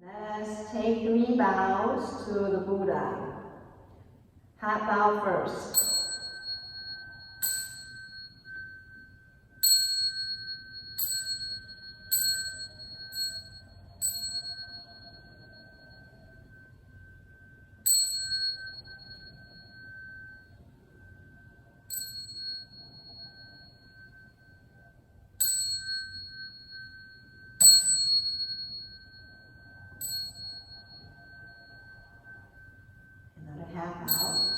Let's take 3 bows to the Buddha. Half bow first. Another half bow.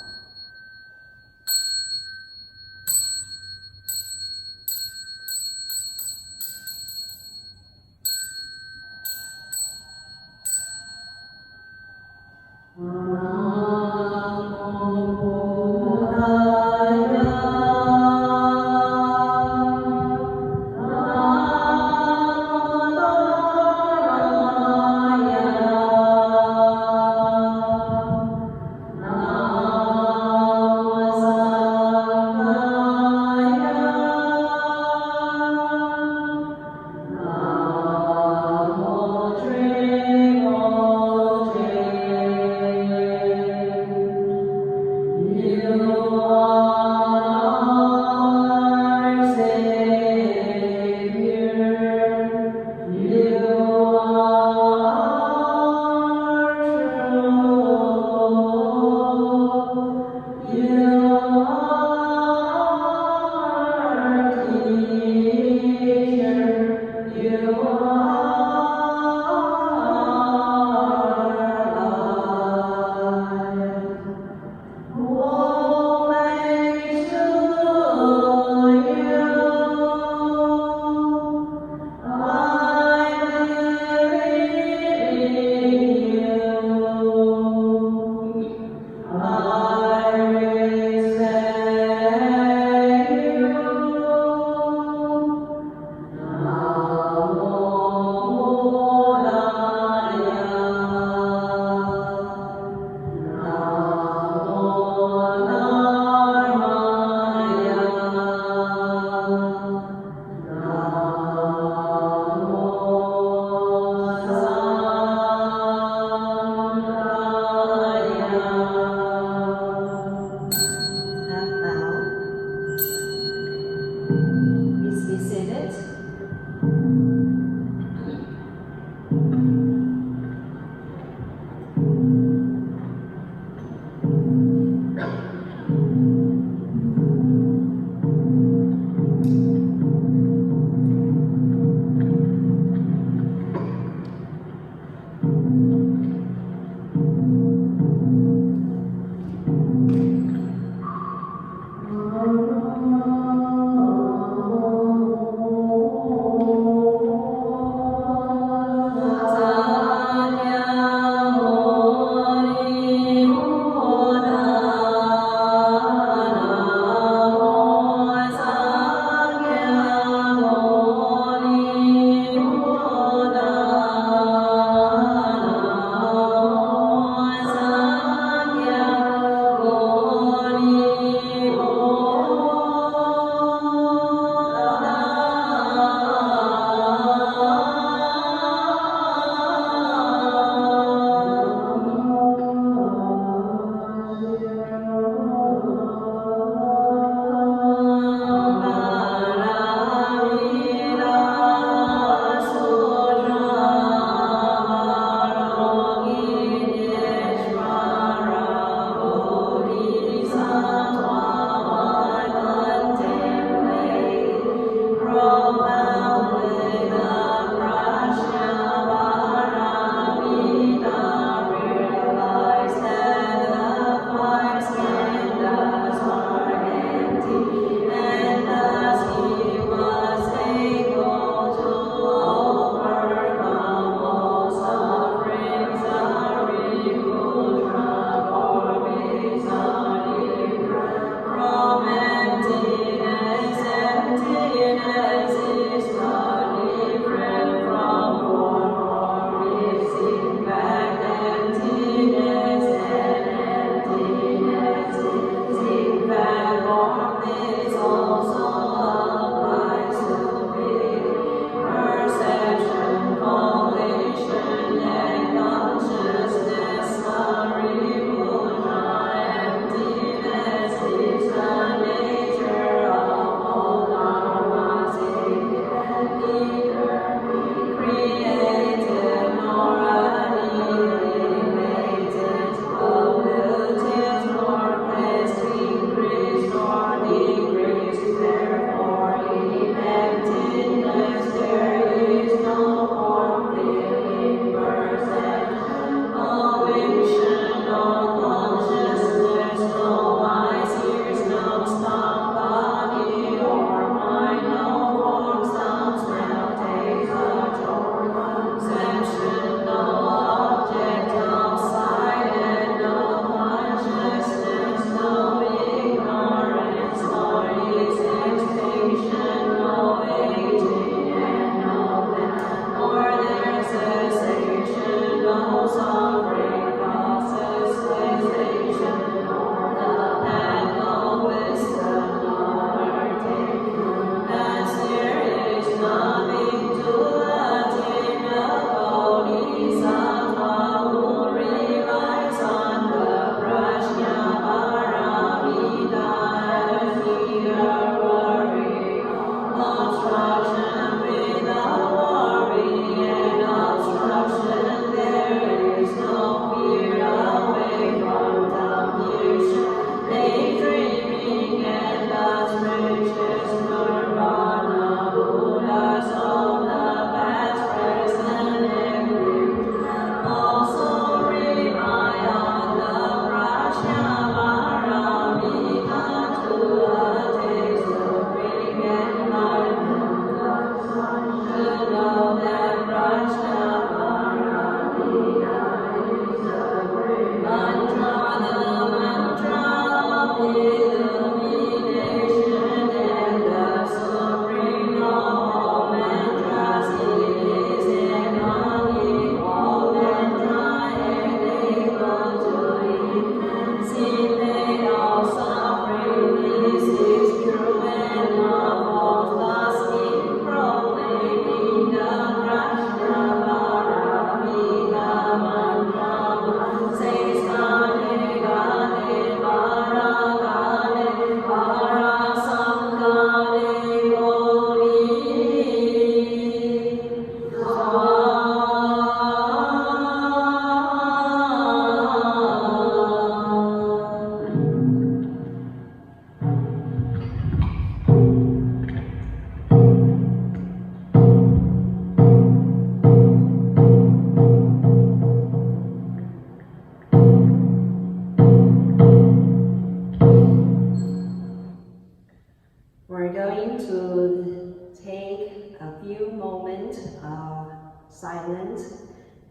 silent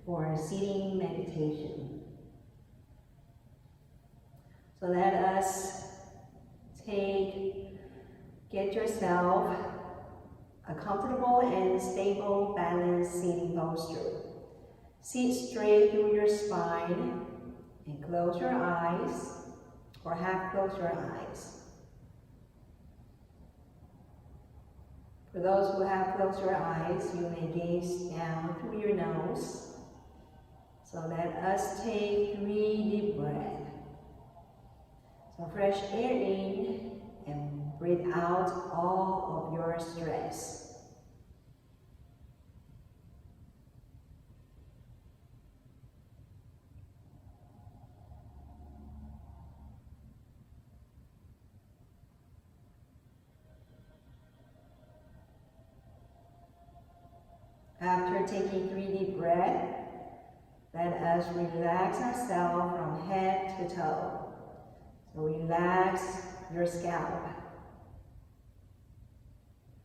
or sitting meditation. So let us get yourself a comfortable and stable, balanced sitting posture. Sit straight through your spine and close your eyes, or half close your eyes. For those who have closed your eyes, you may gaze down through your nose. So let us take 3 deep breaths. So fresh air in and breathe out all of your stress. After taking 3 deep breaths, let us relax ourselves from head to toe. So relax your scalp.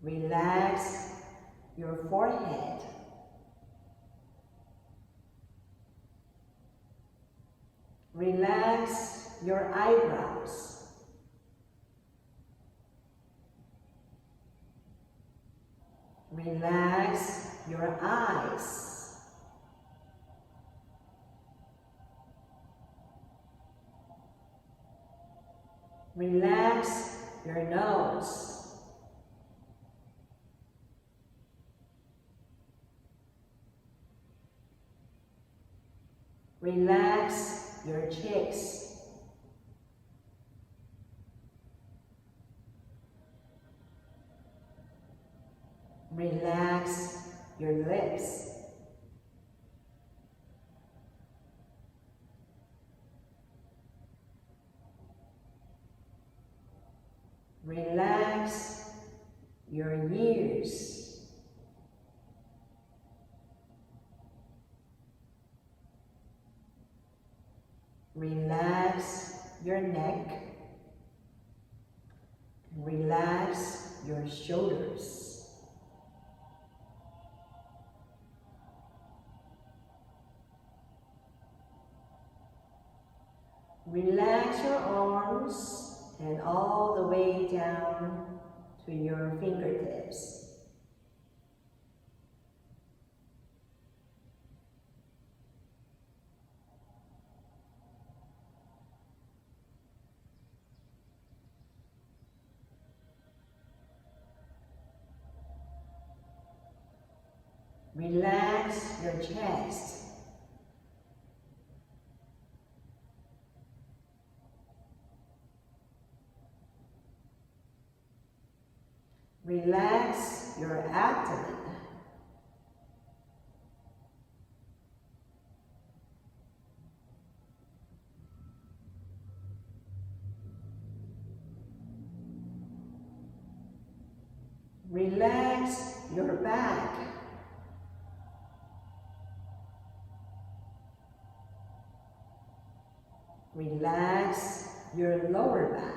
Relax your forehead. Relax your eyebrows. Relax your eyes. Relax your nose. Relax your cheeks. Relax your lips. Relax your ears. Relax your neck. Relax your shoulders. Relax your arms and all the way down to your fingertips. Relax your chest. Relax your abdomen. Relax your back. Relax your lower back.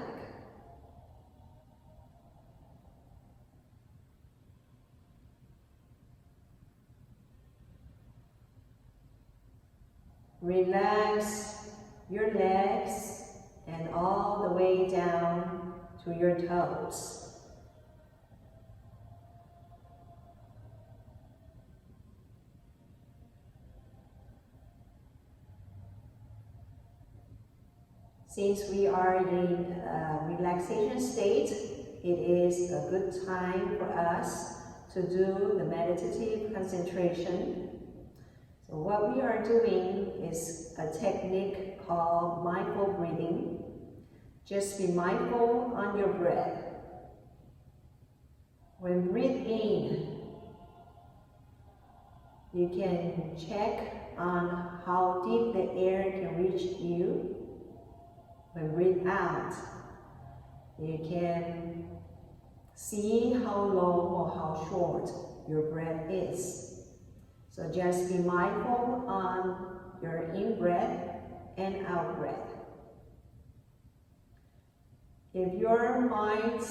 Relax your legs and all the way down to your toes. Since we are in a relaxation state, it is a good time for us to do the meditative concentration. So what we are doing is a technique called mindful breathing. Just be mindful on your breath. When breathe in, you can check on how deep the air can reach you. When breathe out, you can see how long or how short your breath is. So just be mindful on your in-breath and out-breath. If your mind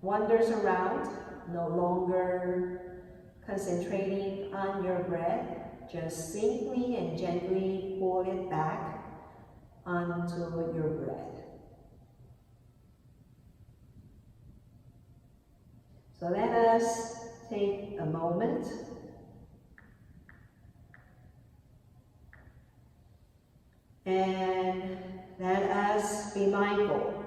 wanders around, no longer concentrating on your breath, just simply and gently pull it back onto your breath. So let us take a moment and let us be mindful.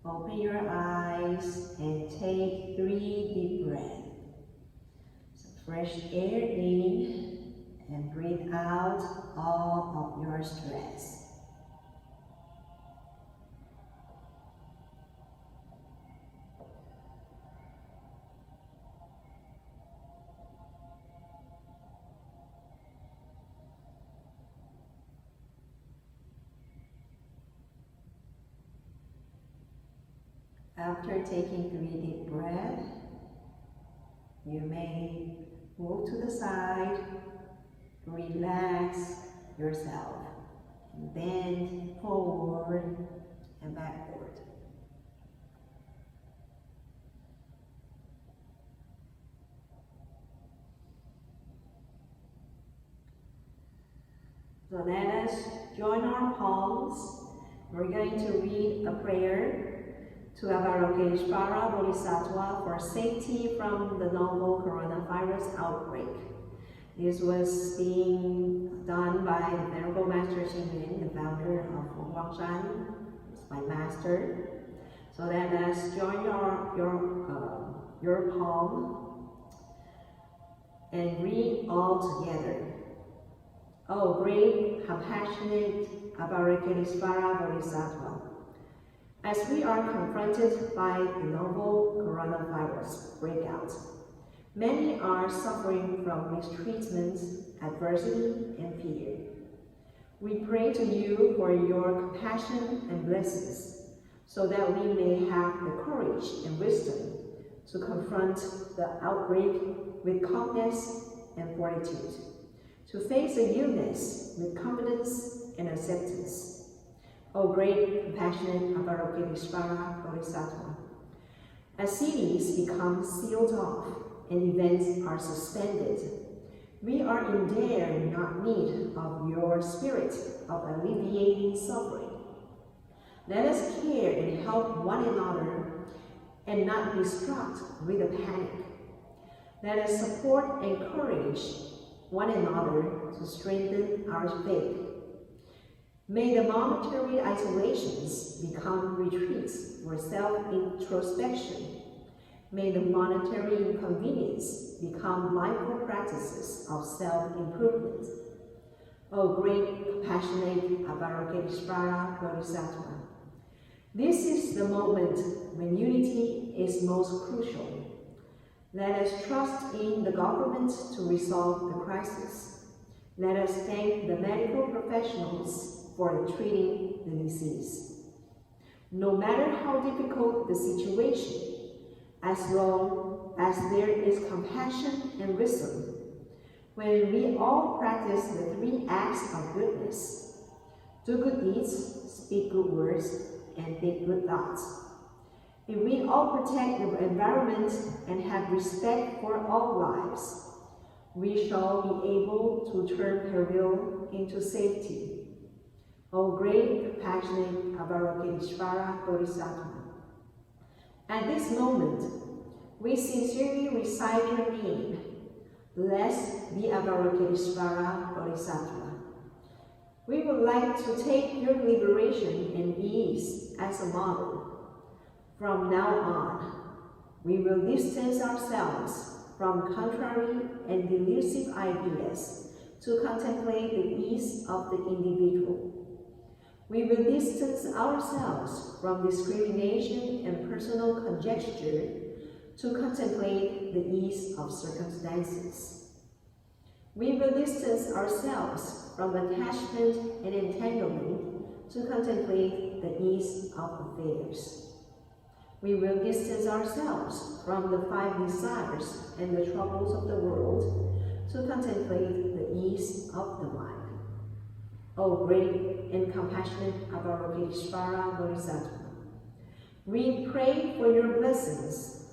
Open your eyes and take 3 deep breaths. So fresh air in and breathe out all of your stress. After taking 3 deep breaths, you may move to the side, relax yourself, and bend forward and backward. So let us join our palms. We're going to read a prayer to Avalokiteshvara Bodhisattva for safety from the novel coronavirus outbreak. This was being done by the Venerable Master Xing Yun, the founder of Guangshan, my master. So let us join your palm and read all together. Oh, great, compassionate Avalokiteshvara Bodhisattva, as we are confronted by the novel coronavirus breakout, many are suffering from mistreatment, adversity, and fear. We pray to you for your compassion and blessings, so that we may have the courage and wisdom to confront the outbreak with calmness and fortitude, to face the illness with confidence and acceptance. O great, compassionate Avalokiteshvara Bodhisattva, as cities become sealed off and events are suspended, we are in dire not need of your spirit of alleviating suffering. Let us care and help one another and not be struck with a panic. Let us support and encourage one another to strengthen our faith. May the momentary isolations become retreats for self-introspection. May the monetary inconvenience become mindful practices of self-improvement. O great, compassionate Avalokiteshvara Bodhisattva, this is the moment when unity is most crucial. Let us trust in the government to resolve the crisis. Let us thank the medical professionals for treating the disease. No matter how difficult the situation, as long as there is compassion and wisdom, when we all practice the 3 acts of goodness, do good deeds, speak good words, and think good thoughts, if we all protect the environment and have respect for all lives, we shall be able to turn peril into safety. O great, compassionate Avalokiteshvara Bodhisattva, at this moment, we sincerely recite your name. Blessed be Avalokiteshvara Bodhisattva. We would like to take your liberation and ease as a model. From now on, we will distance ourselves from contrary and delusive ideas to contemplate the ease of the individual. We will distance ourselves from discrimination and personal conjecture to contemplate the ease of circumstances. We will distance ourselves from attachment and entanglement to contemplate the ease of affairs. We will distance ourselves from the 5 desires and the troubles of the world to contemplate the ease of the mind. O great and compassionate Avalokiteshvara Bodhisattva, we pray for your blessings.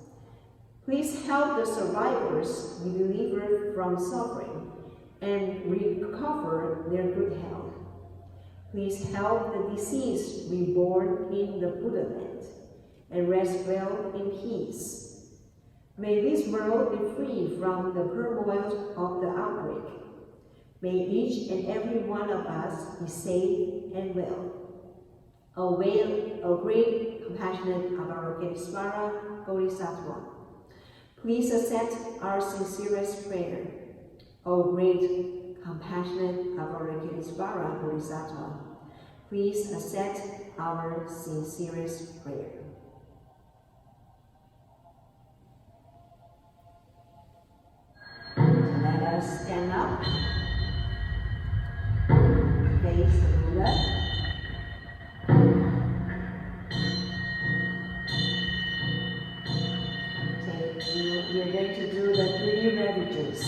Please help the survivors be delivered from suffering and recover their good health. Please help the deceased reborn in the Buddha land and rest well in peace. May this world be free from the turmoil of the outbreak. May each and every one of us be safe and well. O great, compassionate Avalokitesvara Bodhisattva, please accept our sincerest prayer. O great, compassionate Avalokitesvara Bodhisattva, please accept our sincerest prayer. Let us stand up, face the Buddha. We're going to do the 3 refuges.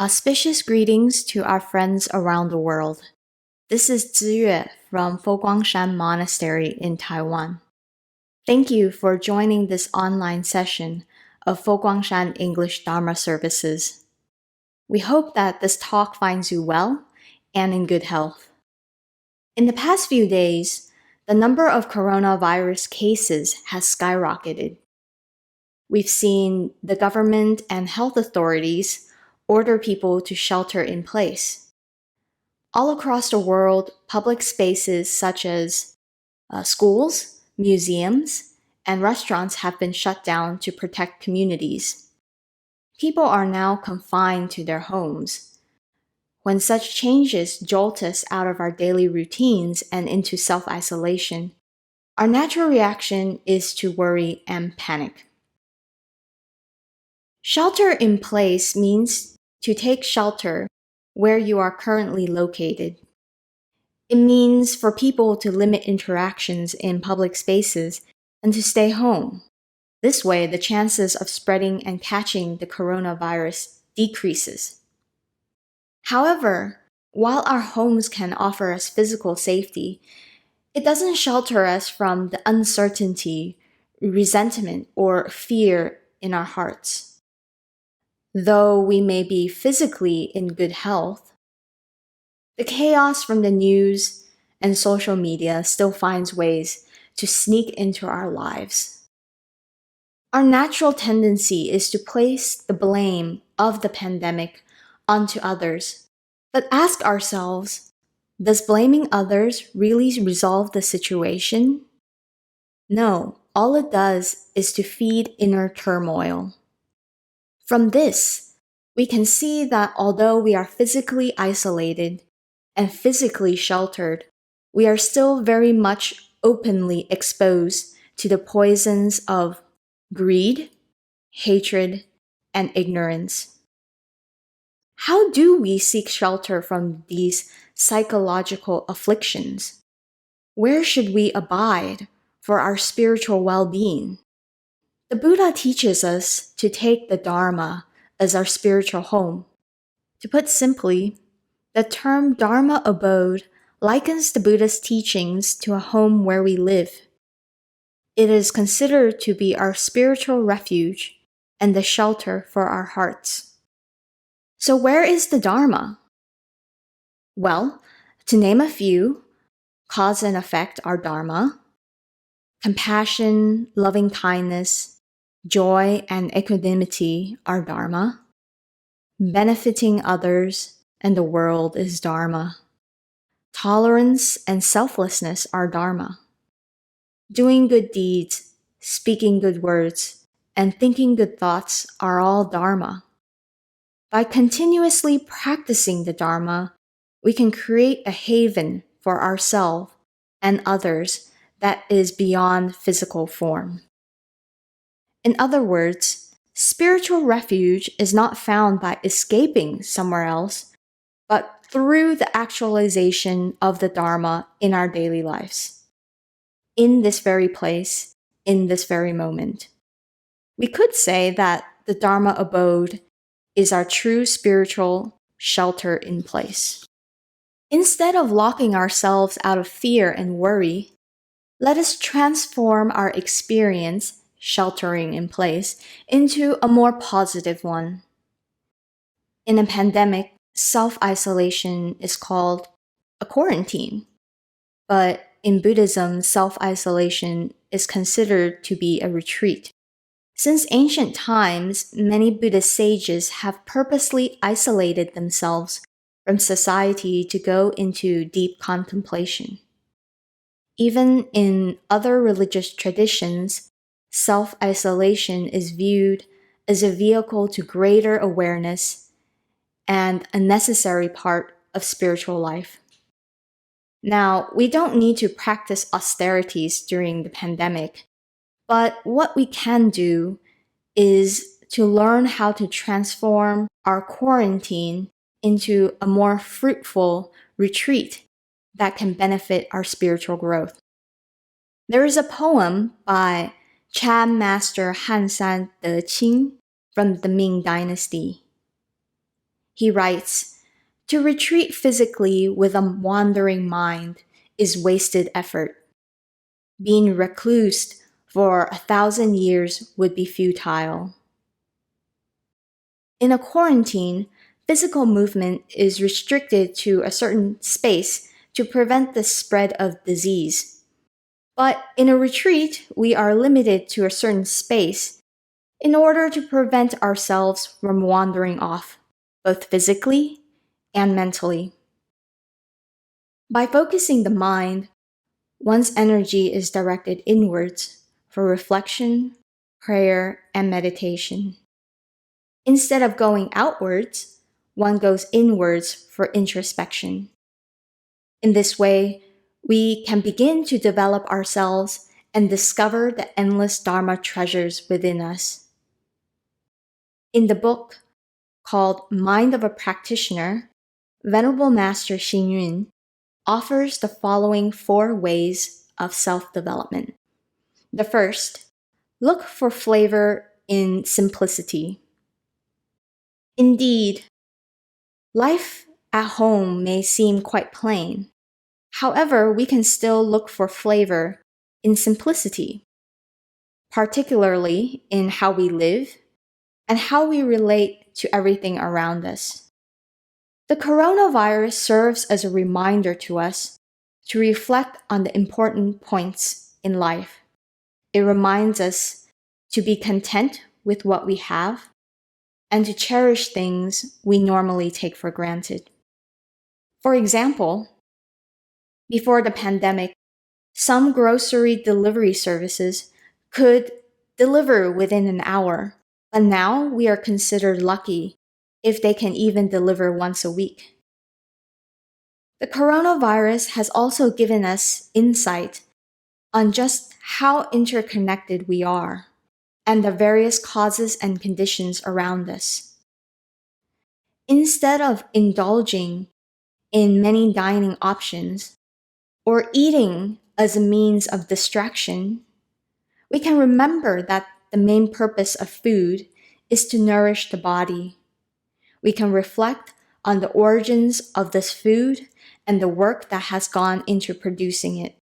Auspicious greetings to our friends around the world. This is Ziyue from Foguangshan Monastery in Taiwan. Thank you for joining this online session of Foguangshan English Dharma services. We hope that this talk finds you well and in good health. In the past few days, the number of coronavirus cases has skyrocketed. We've seen the government and health authorities order people to shelter in place. All across the world, public spaces such as schools, museums, and restaurants have been shut down to protect communities. People are now confined to their homes. When such changes jolt us out of our daily routines and into self-isolation, our natural reaction is to worry and panic. Shelter in place means to take shelter where you are currently located. It means for people to limit interactions in public spaces and to stay home. This way, the chances of spreading and catching the coronavirus decreases. However, while our homes can offer us physical safety, it doesn't shelter us from the uncertainty, resentment, or fear in our hearts. Though we may be physically in good health, the chaos from the news and social media still finds ways to sneak into our lives. Our natural tendency is to place the blame of the pandemic onto others, but ask ourselves, does blaming others really resolve the situation? No, all it does is to feed inner turmoil. From this, we can see that although we are physically isolated and physically sheltered, we are still very much openly exposed to the poisons of greed, hatred, and ignorance. How do we seek shelter from these psychological afflictions? Where should we abide for our spiritual well-being? The Buddha teaches us to take the Dharma as our spiritual home. To put simply, the term Dharma abode likens the Buddha's teachings to a home where we live. It is considered to be our spiritual refuge and the shelter for our hearts. So where is the Dharma? Well, to name a few, cause and effect are Dharma, compassion, loving kindness, joy and equanimity are Dharma. Benefiting others and the world is Dharma. Tolerance and selflessness are Dharma. Doing good deeds, speaking good words, and thinking good thoughts are all Dharma. By continuously practicing the Dharma, we can create a haven for ourselves and others that is beyond physical form. In other words, spiritual refuge is not found by escaping somewhere else, but through the actualization of the Dharma in our daily lives. In this very place, in this very moment. We could say that the Dharma abode is our true spiritual shelter in place. Instead of locking ourselves out of fear and worry, let us transform our experience sheltering in place into a more positive one. In a pandemic, self-isolation is called a quarantine. But in Buddhism, self-isolation is considered to be a retreat. Since ancient times, many Buddhist sages have purposely isolated themselves from society to go into deep contemplation. Even in other religious traditions, self-isolation is viewed as a vehicle to greater awareness and a necessary part of spiritual life. Now, we don't need to practice austerities during the pandemic, but what we can do is to learn how to transform our quarantine into a more fruitful retreat that can benefit our spiritual growth. There is a poem by Chan Master Hansan Deqing from the Ming Dynasty. He writes, "To retreat physically with a wandering mind is wasted effort. Being reclused for 1,000 years would be futile." In a quarantine, physical movement is restricted to a certain space to prevent the spread of disease. But in a retreat, we are limited to a certain space in order to prevent ourselves from wandering off, both physically and mentally. By focusing the mind, one's energy is directed inwards for reflection, prayer, and meditation. Instead of going outwards, one goes inwards for introspection. In this way, we can begin to develop ourselves and discover the endless Dharma treasures within us. In the book called Mind of a Practitioner, Venerable Master Xing Yun offers the following 4 ways of self-development. The first, look for flavor in simplicity. Indeed, life at home may seem quite plain. However, we can still look for flavor in simplicity, particularly in how we live and how we relate to everything around us. The coronavirus serves as a reminder to us to reflect on the important points in life. It reminds us to be content with what we have and to cherish things we normally take for granted. For example, before the pandemic, some grocery delivery services could deliver within an hour, but now we are considered lucky if they can even deliver once a week. The coronavirus has also given us insight on just how interconnected we are and the various causes and conditions around us. Instead of indulging in many dining options or eating as a means of distraction, we can remember that the main purpose of food is to nourish the body. We can reflect on the origins of this food and the work that has gone into producing it.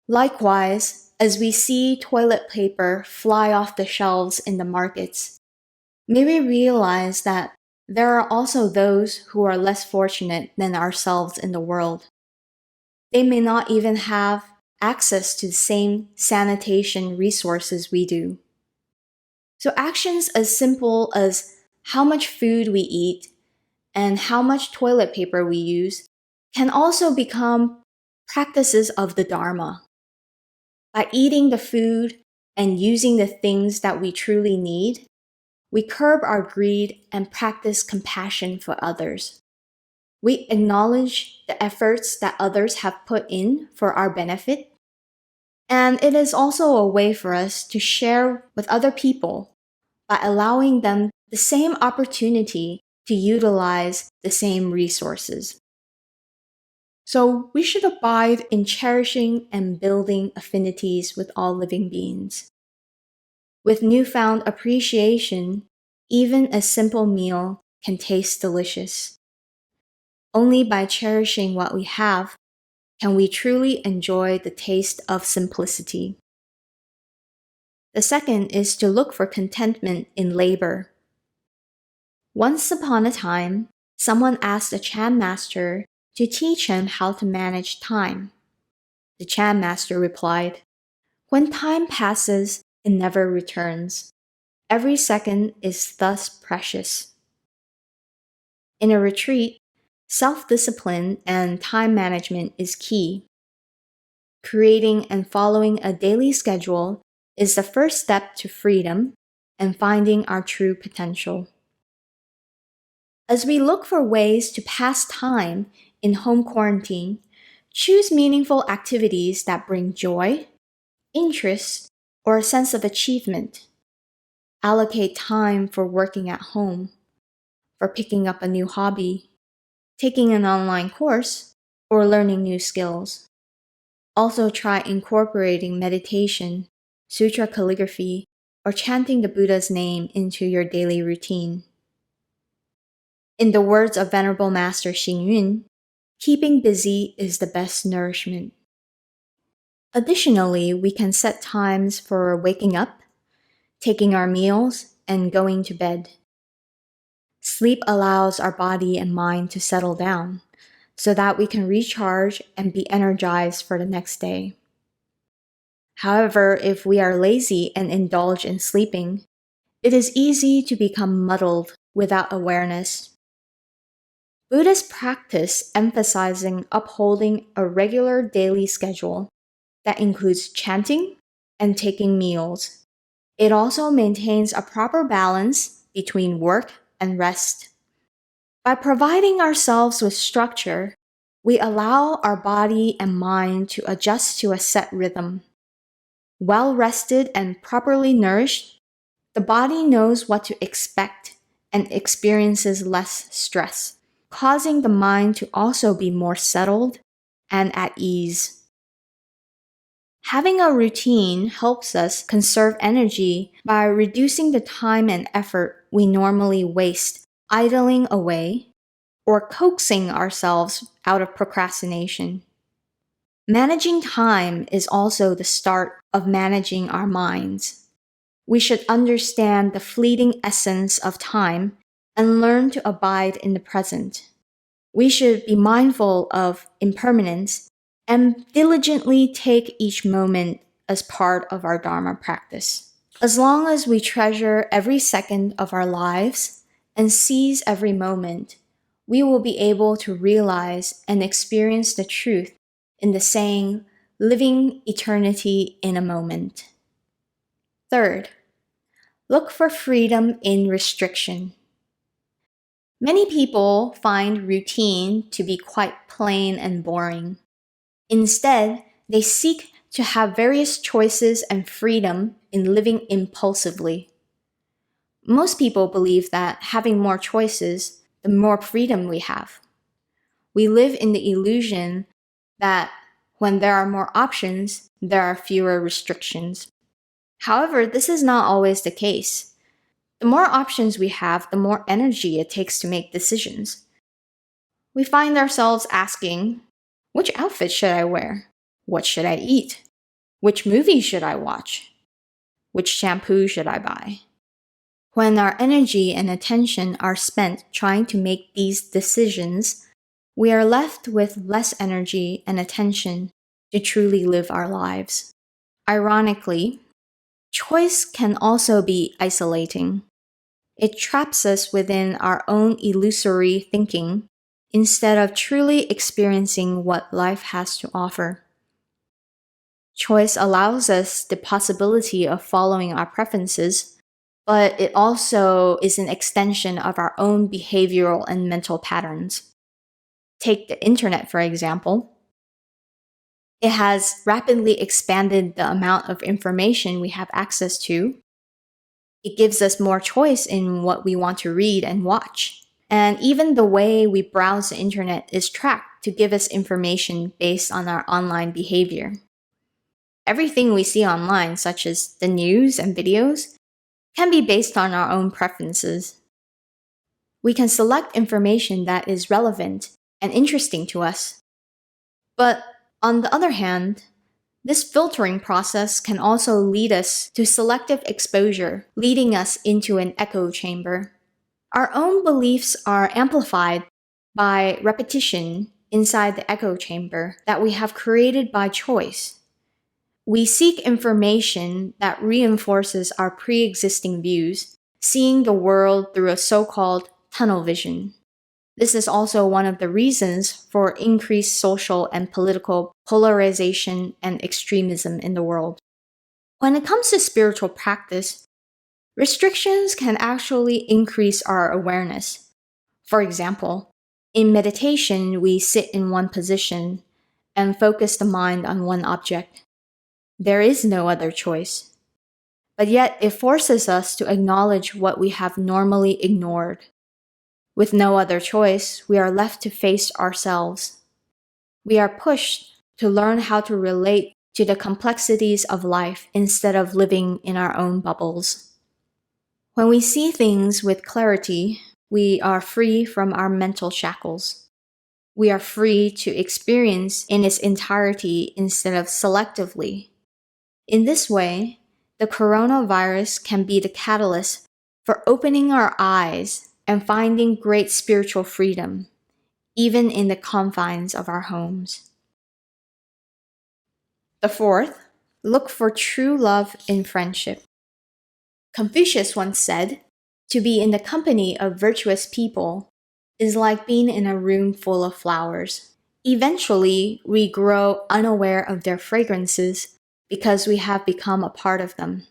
Likewise, as we see toilet paper fly off the shelves in the markets, may we realize that there are also those who are less fortunate than ourselves in the world. They may not even have access to the same sanitation resources we do. So actions as simple as how much food we eat and how much toilet paper we use can also become practices of the Dharma. By eating the food and using the things that we truly need, we curb our greed and practice compassion for others. We acknowledge the efforts that others have put in for our benefit, and it is also a way for us to share with other people by allowing them the same opportunity to utilize the same resources. So we should abide in cherishing and building affinities with all living beings. With newfound appreciation, even a simple meal can taste delicious. Only by cherishing what we have can we truly enjoy the taste of simplicity. The second is to look for contentment in labor. Once upon a time, someone asked a Chan master to teach him how to manage time. The Chan master replied, "When time passes, it never returns. Every second is thus precious." In a retreat, self-discipline and time management is key. Creating and following a daily schedule is the first step to freedom and finding our true potential. As we look for ways to pass time in home quarantine, choose meaningful activities that bring joy, interest, or a sense of achievement. Allocate time for working at home, for picking up a new hobby, taking an online course, or learning new skills. Also try incorporating meditation, sutra calligraphy, or chanting the Buddha's name into your daily routine. In the words of Venerable Master Xing Yun, keeping busy is the best nourishment. Additionally, we can set times for waking up, taking our meals, and going to bed. Sleep allows our body and mind to settle down so that we can recharge and be energized for the next day. However, if we are lazy and indulge in sleeping, it is easy to become muddled without awareness. Buddhist practice emphasizing upholding a regular daily schedule that includes chanting and taking meals. It also maintains a proper balance between work and rest. By providing ourselves with structure, we allow our body and mind to adjust to a set rhythm. Well rested and properly nourished, the body knows what to expect and experiences less stress, causing the mind to also be more settled and at ease. Having a routine helps us conserve energy by reducing the time and effort we normally waste idling away or coaxing ourselves out of procrastination. Managing time is also the start of managing our minds. We should understand the fleeting essence of time and learn to abide in the present. We should be mindful of impermanence and diligently take each moment as part of our Dharma practice. As long as we treasure every second of our lives and seize every moment, we will be able to realize and experience the truth in the saying, living eternity in a moment. Third, look for freedom in restriction. Many people find routine to be quite plain and boring. Instead, they seek to have various choices and freedom in living impulsively. Most people believe that having more choices, the more freedom we have. We live in the illusion that when there are more options, there are fewer restrictions. However, this is not always the case. The more options we have, the more energy it takes to make decisions. We find ourselves asking, which outfit should I wear? What should I eat? Which movie should I watch? Which shampoo should I buy? When our energy and attention are spent trying to make these decisions, we are left with less energy and attention to truly live our lives. Ironically, choice can also be isolating. It traps us within our own illusory thinking instead of truly experiencing what life has to offer. Choice allows us the possibility of following our preferences, but it also is an extension of our own behavioral and mental patterns. Take the internet, for example. It has rapidly expanded the amount of information we have access to. It gives us more choice in what we want to read and watch. And even the way we browse the internet is tracked to give us information based on our online behavior. Everything we see online, such as the news and videos, can be based on our own preferences. We can select information that is relevant and interesting to us. But on the other hand, this filtering process can also lead us to selective exposure, leading us into an echo chamber. Our own beliefs are amplified by repetition inside the echo chamber that we have created by choice. We seek information that reinforces our pre-existing views, seeing the world through a so-called tunnel vision. This is also one of the reasons for increased social and political polarization and extremism in the world. When it comes to spiritual practice, restrictions can actually increase our awareness. For example, in meditation, we sit in one position and focus the mind on one object. There is no other choice. But yet, it forces us to acknowledge what we have normally ignored. With no other choice, we are left to face ourselves. We are pushed to learn how to relate to the complexities of life instead of living in our own bubbles. When we see things with clarity, we are free from our mental shackles. We are free to experience in its entirety instead of selectively. In this way, the coronavirus can be the catalyst for opening our eyes and finding great spiritual freedom, even in the confines of our homes. The fourth, look for true love in friendship. Confucius once said, "To be in the company of virtuous people is like being in a room full of flowers. Eventually, we grow unaware of their fragrances because we have become a part of them."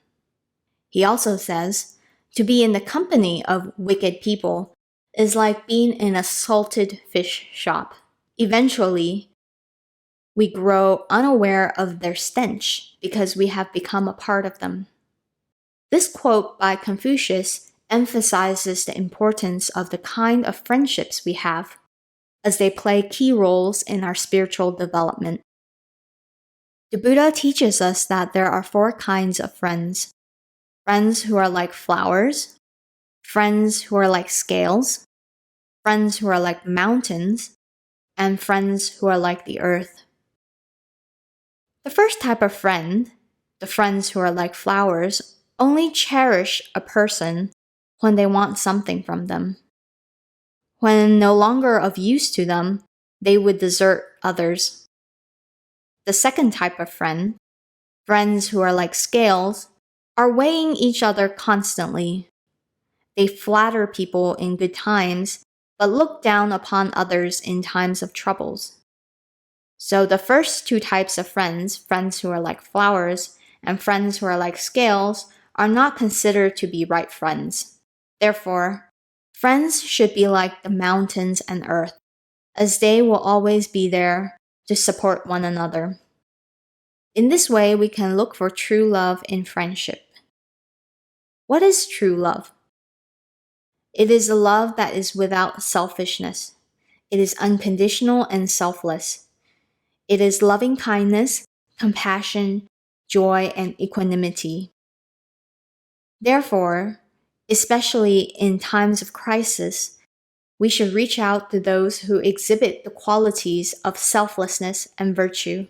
He also says, "To be in the company of wicked people is like being in a salted fish shop. Eventually, we grow unaware of their stench because we have become a part of them." This quote by Confucius emphasizes the importance of the kind of friendships we have, as they play key roles in our spiritual development. The Buddha teaches us that there are 4 kinds of friends: friends who are like flowers, friends who are like scales, friends who are like mountains, and friends who are like the earth. The first type of friend, the friends who are like flowers, only cherish a person when they want something from them. When no longer of use to them, they would desert others. The second type of friend, friends who are like scales, are weighing each other constantly. They flatter people in good times, but look down upon others in times of troubles. So the first 2 types of friends, friends who are like flowers and friends who are like scales, are not considered to be right friends. Therefore, friends should be like the mountains and earth, as they will always be there to support one another. In this way, we can look for true love in friendship. What is true love? It is a love that is without selfishness. It is unconditional and selfless. It is loving kindness, compassion, joy, and equanimity. Therefore, especially in times of crisis, we should reach out to those who exhibit the qualities of selflessness and virtue.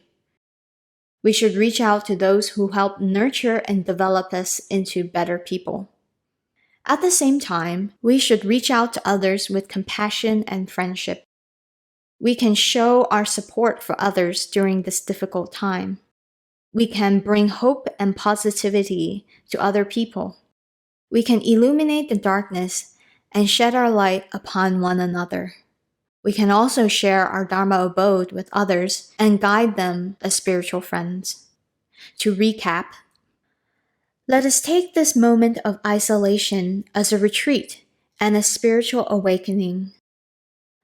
We should reach out to those who help nurture and develop us into better people. At the same time, we should reach out to others with compassion and friendship. We can show our support for others during this difficult time. We can bring hope and positivity to other people. We can illuminate the darkness and shed our light upon one another. We can also share our Dharma abode with others and guide them as spiritual friends. To recap, let us take this moment of isolation as a retreat and a spiritual awakening.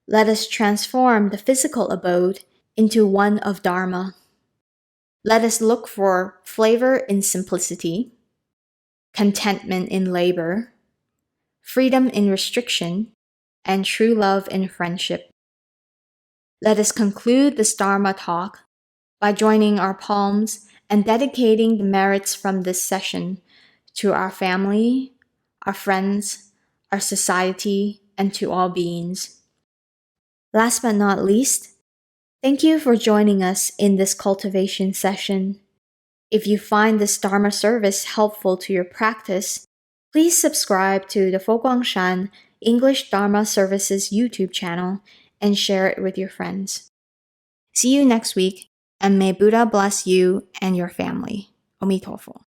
Let us transform the physical abode into one of Dharma. Let us look for flavor in simplicity, contentment in labor, freedom in restriction, and true love in friendship. Let us conclude this Dharma talk by joining our palms and dedicating the merits from this session to our family, our friends, our society, and to all beings. Last but not least, thank you for joining us in this cultivation session. If you find this Dharma service helpful to your practice, please subscribe to the Foguangshan English Dharma Services YouTube channel and share it with your friends. See you next week, and may Buddha bless you and your family. Omitofo.